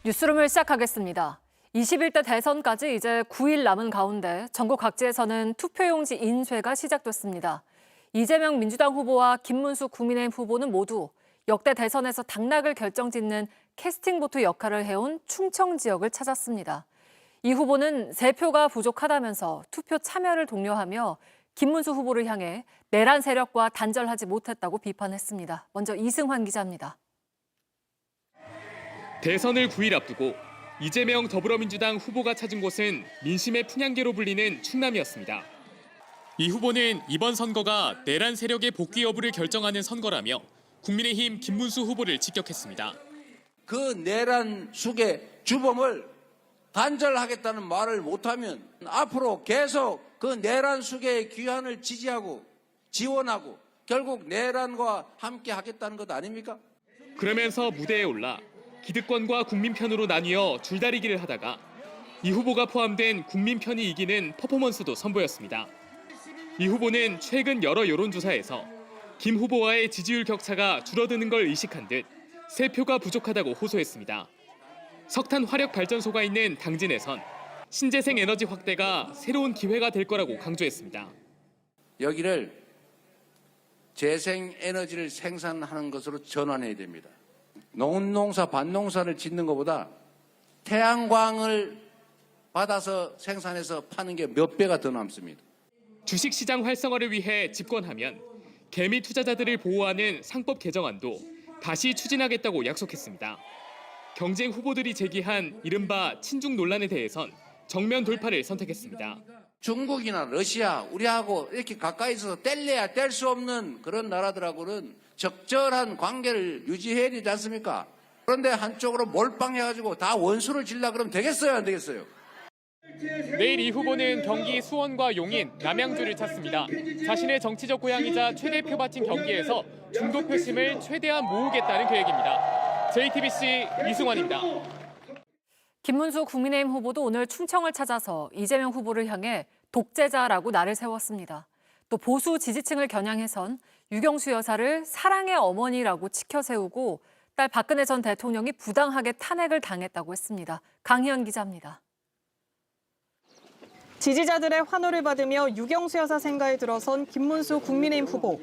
뉴스룸을 시작하겠습니다. 21대 대선까지 이제 9일 남은 가운데 전국 각지에서는 투표용지 인쇄가 시작됐습니다. 이재명 민주당 후보와 김문수 국민의힘 후보는 모두 역대 대선에서 당락을 결정짓는 캐스팅보트 역할을 해온 충청 지역을 찾았습니다. 이 후보는 3표가 부족하다면서 투표 참여를 독려하며 김문수 후보를 향해 내란 세력과 단절하지 못했다고 비판했습니다. 먼저 이승환 기자입니다. 대선을 9일 앞두고 이재명 더불어민주당 후보가 찾은 곳은 민심의 풍향계로 불리는 충남이었습니다. 이 후보는 이번 선거가 내란 세력의 복귀 여부를 결정하는 선거라며 국민의힘 김문수 후보를 직격했습니다. 그 내란 숙의 주범을 단절하겠다는 말을 못하면 앞으로 계속 그 내란 숙의 귀환을 지지하고 지원하고 결국 내란과 함께 하겠다는 것 아닙니까? 그러면서 무대에 올라 기득권과 국민 편으로 나뉘어 줄다리기를 하다가 이 후보가 포함된 국민 편이 이기는 퍼포먼스도 선보였습니다. 이 후보는 최근 여러 여론조사에서 김 후보와의 지지율 격차가 줄어드는 걸 의식한 듯 3표가 부족하다고 호소했습니다. 석탄 화력 발전소가 있는 당진에선 신재생 에너지 확대가 새로운 기회가 될 거라고 강조했습니다. 여기를 재생 에너지를 생산하는 것으로 전환해야 됩니다. 농사, 밭농사를 짓는 것보다 태양광을 받아서 생산해서 파는 게 몇 배가 더 남습니다. 주식시장 활성화를 위해 집권하면 개미 투자자들을 보호하는 상법 개정안도 다시 추진하겠다고 약속했습니다. 경쟁 후보들이 제기한 이른바 친중 논란에 대해선 정면 돌파를 선택했습니다. 중국이나 러시아, 우리하고 이렇게 가까이서 뗄래야 뗄 수 없는 그런 나라들하고는 적절한 관계를 유지해야 되지 않습니까? 그런데 한쪽으로 몰빵해가지고 다 원수를 질라 그러면 되겠어요, 안 되겠어요? 내일 이 후보는 경기 수원과 용인, 남양주를 찾습니다. 자신의 정치적 고향이자 최대 표밭인 경기에서 중도 표심을 최대한 모으겠다는 계획입니다. JTBC 이승환입니다. 김문수 국민의힘 후보도 오늘 충청을 찾아서 이재명 후보를 향해 독재자라고 날을 세웠습니다. 또 보수 지지층을 겨냥해선 유경수 여사를 사랑의 어머니라고 치켜세우고 딸 박근혜 전 대통령이 부당하게 탄핵을 당했다고 했습니다. 강희연 기자입니다. 지지자들의 환호를 받으며 유경수 여사 생가에 들어선 김문수 국민의힘 후보.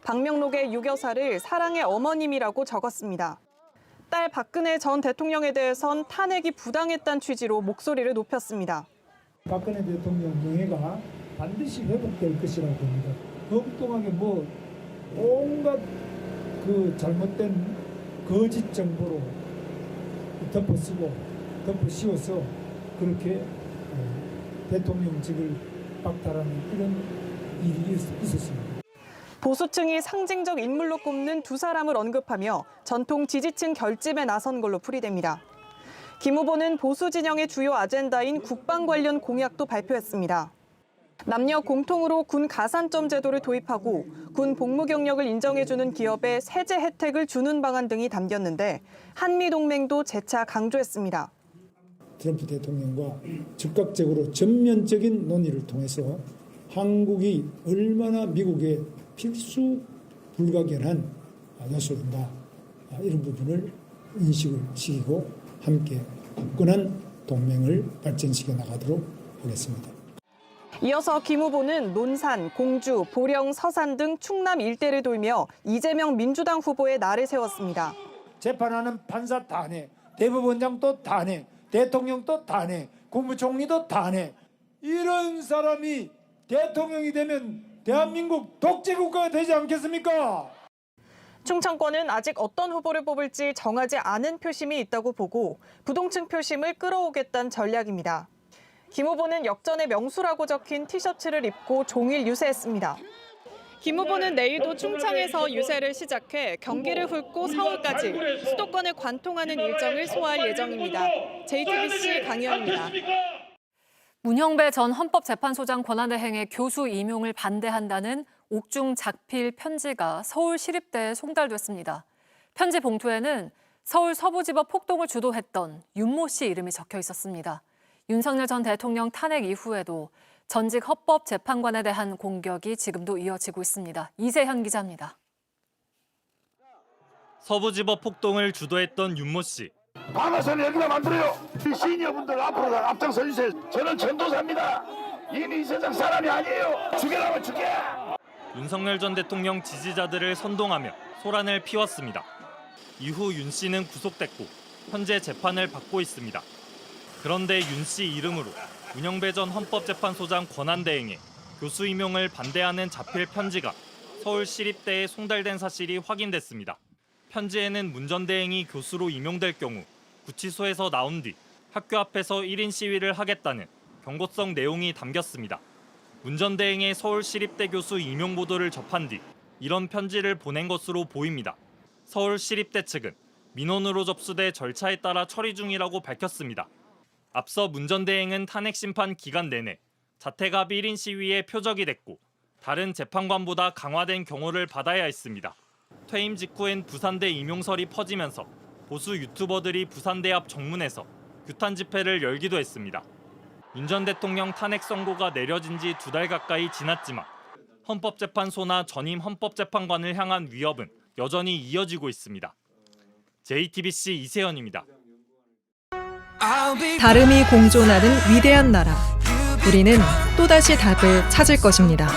방명록에 유 여사를 사랑의 어머님이라고 적었습니다. 딸 박근혜 전 대통령에 대해선 탄핵이 부당했다는 취지로 목소리를 높였습니다. 박근혜 대통령 명예가 반드시 회복될 것이라고 봅니다. 엉뚱하게 온갖 그 잘못된 거짓 정보로 덮어씌워서 그렇게 대통령직을 박탈하는 이런 일이 있었습니다. 보수층이 상징적 인물로 꼽는 두 사람을 언급하며 전통 지지층 결집에 나선 걸로 풀이됩니다. 김 후보는 보수 진영의 주요 아젠다인 국방 관련 공약도 발표했습니다. 남녀 공통으로 군 가산점 제도를 도입하고 군 복무 경력을 인정해주는 기업에 세제 혜택을 주는 방안 등이 담겼는데 한미동맹도 재차 강조했습니다. 트럼프 대통령과 즉각적으로 전면적인 논의를 통해서 한국이 얼마나 미국의 필수 불가결한 요소인가 이런 부분을 인식을 시키고 함께 굳건한 동맹을 발전시켜 나가도록 하겠습니다. 이어서 김 후보는 논산, 공주, 보령, 서산 등 충남 일대를 돌며 이재명 민주당 후보의 날을 세웠습니다. 재판하는 판사 탄핵, 대법원장도 탄핵, 대통령도 탄핵, 국무총리도 탄핵. 이런 사람이 대통령이 되면 대한민국 독재국가가 되지 않겠습니까? 충청권은 아직 어떤 후보를 뽑을지 정하지 않은 표심이 있다고 보고 부동층 표심을 끌어오겠다는 전략입니다. 김 후보는 역전의 명수라고 적힌 티셔츠를 입고 종일 유세했습니다. 김 후보는 내일도 충청에서 유세를 시작해 경기를 훑고 서울까지 수도권을 관통하는 일정을 소화할 예정입니다. JTBC 강희연입니다. 문형배 전 헌법재판소장 권한대행의 교수 임용을 반대한다는 옥중 작필 편지가 서울시립대에 송달됐습니다. 편지 봉투에는 서울 서부지법 폭동을 주도했던 윤모 씨 이름이 적혀 있었습니다. 윤석열 전 대통령 탄핵 이후에도 전직 헌법재판관에 대한 공격이 지금도 이어지고 있습니다. 이세현 기자입니다. 서부지법 폭동을 주도했던 윤모 씨. 방아선을 여기다 만들어요. 이 시니어분들 앞으로 앞장서 주세요. 저는 전도사입니다. 이미 이 세상 사람이 아니에요. 죽여라면 죽여. 윤석열 전 대통령 지지자들을 선동하며 소란을 피웠습니다. 이후 윤 씨는 구속됐고 현재 재판을 받고 있습니다. 그런데 윤 씨 이름으로 문영배 전 헌법재판소장 권한대행에 교수 임용을 반대하는 자필 편지가 서울시립대에 송달된 사실이 확인됐습니다. 편지에는 문 전 대행이 교수로 임용될 경우 구치소에서 나온 뒤 학교 앞에서 1인 시위를 하겠다는 경고성 내용이 담겼습니다. 문 전 대행의 서울시립대 교수 임용 보도를 접한 뒤 이런 편지를 보낸 것으로 보입니다. 서울시립대 측은 민원으로 접수돼 절차에 따라 처리 중이라고 밝혔습니다. 앞서 문 전 대행은 탄핵 심판 기간 내내 자택 앞 1인 시위에 표적이 됐고 다른 재판관보다 강화된 경호를 받아야 했습니다. 퇴임 직후엔 부산대 임용설이 퍼지면서 보수 유튜버들이 부산대 앞 정문에서 규탄 집회를 열기도 했습니다. 윤 전 대통령 탄핵 선고가 내려진 지 2달 가까이 지났지만 헌법재판소나 전임 헌법재판관을 향한 위협은 여전히 이어지고 있습니다. JTBC 이세현입니다. 다름이 공존하는 위대한 나라. 우리는 또다시 답을 찾을 것입니다.